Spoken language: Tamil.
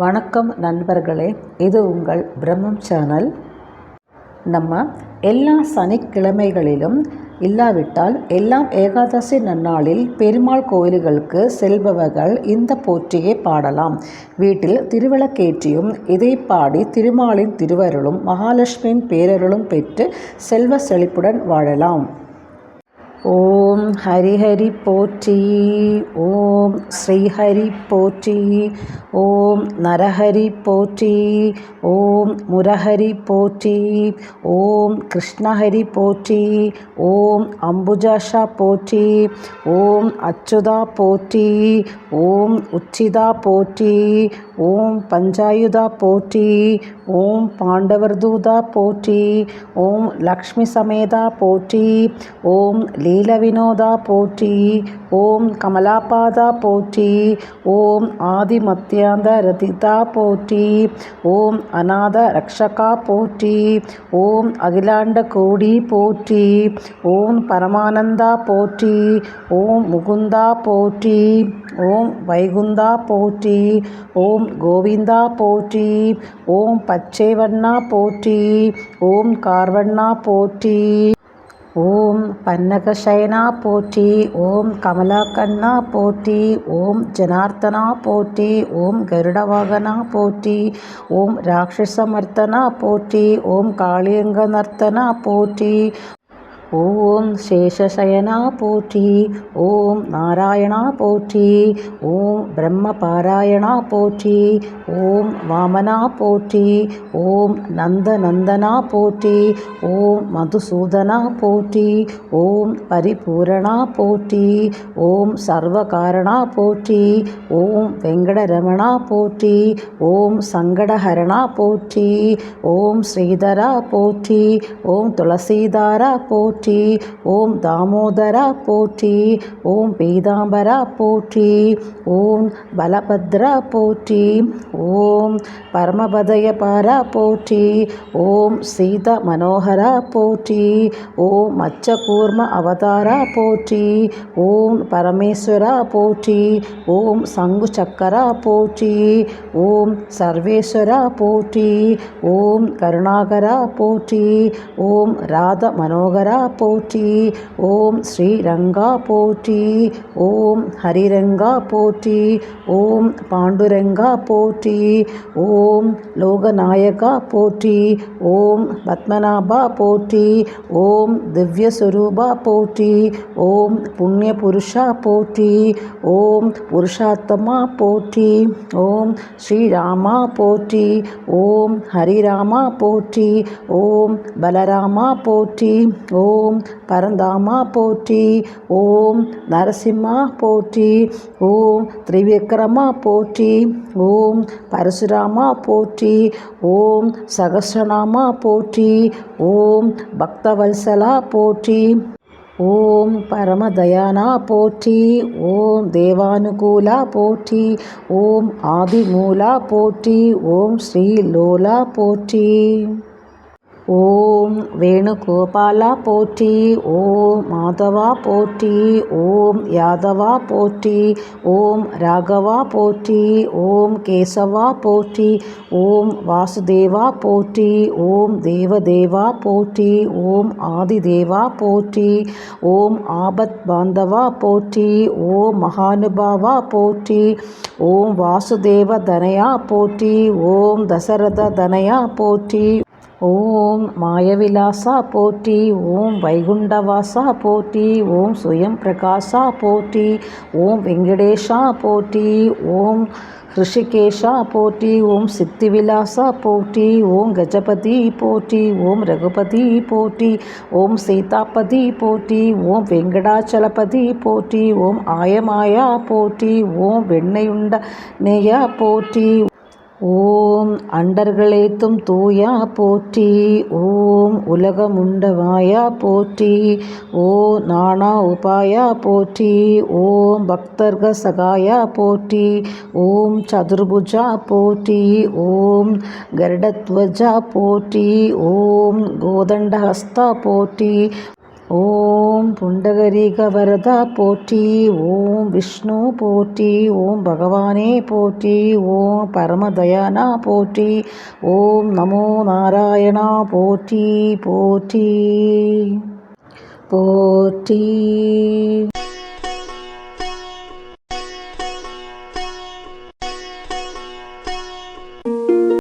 வணக்கம் நண்பர்களே, இது உங்கள் பிரம்மம் சேனல். நம்ம எல்லா சனிக்கிழமைகளிலும் இல்லாவிட்டால் எல்லாம் ஏகாதசி நன்னாளில் பெருமாள் கோயில்களுக்கு செல்பவர்கள் இந்த போற்றியை பாடலாம். வீட்டில் திருவிளக்கேற்றியும் இதை பாடி திருமாலின் திருவருளும் மகாலட்சுமியின் பேரருளும் பெற்று செல்வ செழிப்புடன் வாழலாம். ஓம் ஹரிஹரி போற்றி, ஓம் ஸ்ரீஹரி போற்றி, ஓம் நரஹரி போற்றி, ஓம் முரஹரி போற்றி, ஓம் கிருஷ்ணஹரி போற்றி, ஓம் அம்புஜாஷா போற்றி, ஓம் அச்சுதா போற்றி, ஓம் உச்சிதா போற்றி, ஓம் பஞ்சாயுதா போற்றி, ஓம் பாண்டவர்தூதா போற்றி, ஓம் லக்ஷ்மி சமேதா போற்றி, ஓம் லீலவினோதா போற்றி, ஓம் கமலாபாதா போற்றி, ஓம் ஆதிமத்யாந்த ரதிதா போற்றி, ஓம் அநாத ரக்ஷகா போற்றி, ஓம் அகிலாண்ட கோடி போற்றி, ஓம் பரமானந்தா போற்றி, ஓம் முகுந்தா போற்றி, ஓம் வைகுந்தா போற்றி, ஓம் கோவிந்தா போற்றி, ஓம் பச்சைவண்ணா போற்றி, ஓம் கார்வண்ணா போற்றி, ஓம் பன்னகசயனா போற்றி, ஓம் கமலாக்கண்ணா போற்றி, ஓம் ஜனார்த்தனா போற்றி, ஓம் கருடவாகனா போற்றி, ஓம் ராட்சசமர்த்தனா போற்றி, ஓம் காளியங்க நர்த்தனா போற்றி, ஓம் சேஷசயனா போற்றி, ஓம் நாராயணா போற்றி, ஓம் பிரம்ம பாராயணா போற்றி, ஓம் வாமனா போற்றி, ஓம் நந்தநந்தனா போற்றி, ஓம் மதுசூதனா போற்றி, ஓம் பரிபூரணா போற்றி, ஓம் சர்வகாரணா போற்றி, ஓம் வெங்கடரமணா போற்றி, ஓம் சங்கடஹரணா போற்றி, ஓம் ஸ்ரீதரா போற்றி, ஓம் துளசீதாரா போற்றி, ஓம் தாமோதரா போற்றி, ஓம் பீதாம்பரா போற்றி, ஓம் பலபத்ரா போற்றி, ஓம் பரமபதயபாரா போற்றி, ஓம் சீத மனோகரா போற்றி, ஓம் மச்சகூர்ம அவதாரா போற்றி, ஓம் பரமேஸ்வரா போற்றி, ஓம் சங்கு சக்கரா போற்றி, ஓம் சர்வேஸ்வரா போற்றி, ஓம் கருணாகரா போற்றி, ஓம் ராத மனோகரா போற்றி, ஓம் ஸ்ரீரங்கா போற்றி, ஓம் ஹரிரங்கா போற்றி, ஓம் பாண்டுரங்கா போற்றி, ஓம் லோகநாயகா போற்றி, ஓம் பத்மநாபா போற்றி, ஓம் திவ்யஸ்வரூபா போற்றி, ஓம் புண்ணிய புருஷா போற்றி, ஓம் புருஷாத்தமா போற்றி, ஓம் ஸ்ரீராமா போற்றி, ஓம் ஹரிராமா போற்றி, ஓம் பலராமா போற்றி, ஓம் பரந்தாமா போற்றி, ஓம் நரசிம்மா போற்றி, ஓம் திரிவிக்ரமா போற்றி, ஓம் பரசுராமா போற்றி, ஓம் சகஸ்ரநாமா போற்றி, ஓம் பக்தவல்சலா போற்றி, ஓம் பரமதயானா போற்றி, ஓம் தேவானுகூலா போற்றி, ஓம் ஆதிமூலா போற்றி, ஓம் ஸ்ரீலோலா போற்றி, ஓம் வேணுகோபாலா போற்றி, ஓம் மாதவா போற்றி, ஓம் யாதவா போற்றி, ஓம் ராகவா போற்றி, ஓம் கேசவா போற்றி, ஓம் வாசுதேவா போற்றி, ஓம் தேவதேவா போற்றி, ஓம் ஆதிதேவா போற்றி, ஓம் ஆபத் பாந்தவா போற்றி, ஓம் மகானுபாவா போற்றி, ஓம் வாசுதேவ தனயா போற்றி, ஓம் தசரத தனயா போற்றி, ஓம் மாயவிலாசா போற்றி, ஓம் வைகுண்டவாசா போற்றி, ஓம் சுயம் பிரகாசா போற்றி, ஓம் வெங்கடேஷா போற்றி, ஓம் ரிஷிகேஷா போற்றி, ஓம் சித்திவிலாசா போற்றி, ஓம் கஜபதி போற்றி, ஓம் ரகுபதி போற்றி, ஓம் சீதாபதி போற்றி, ஓம் வெங்கடாச்சலபதி போற்றி, ஓம் ஆயமாயா போற்றி, ஓம் வெண்ணையுண்ட நேயா போற்றி, ஓம் அண்டர்களேத்தும் தூயா போற்றி, ஓம் உலகமுண்டவாயா போற்றி, ஓம் நானா உபாயா போற்றி, ஓம் பக்தர்க சகாயா போற்றி, ஓம் சதுர்புஜா போற்றி, ஓம் கருடத்வஜா போற்றி, ஓம் கோதண்டஹஸ்தா போற்றி, ஓம் புண்டகரீக வரதா போற்றி. ஓம் விஷ்ணு போற்றி. ஓம் பகவானே போற்றி. ஓம் பரமதயானா போற்றி. ஓம் நமோ நாராயணா போற்றி போற்றி போற்றி.